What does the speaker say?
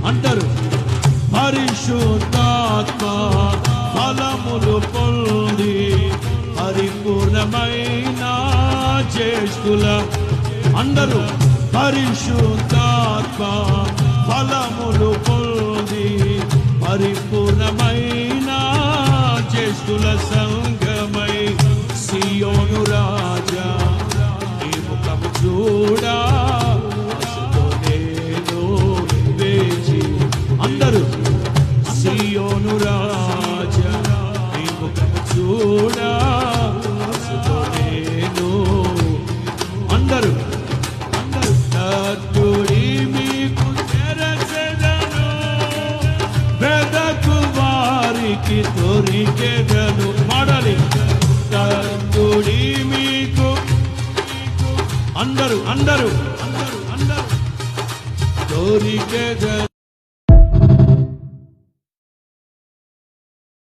అంటారు. పరిశుద్ధాత్మ ఫలములు పొంది పరిపూర్ణమైన చేస్తుల అందరూ. పరిశుద్ధాత్మ ఫలములు పొంది పరిపూర్ణమైన చేస్తుల సంగమై సియోను రాజా నీ ముఖము చూడా నేను వేచి. అందరూ సియోను రాజా నీ ముఖము చూడా నేను. అందరూ తట్టుడి మీకు తెరచెదను, వెదకు వారికి దొరికెదను. మాడాలి. తట్టుడి మీకు అందరూ అందరూ అందరూ అందరూ దొరికెదను.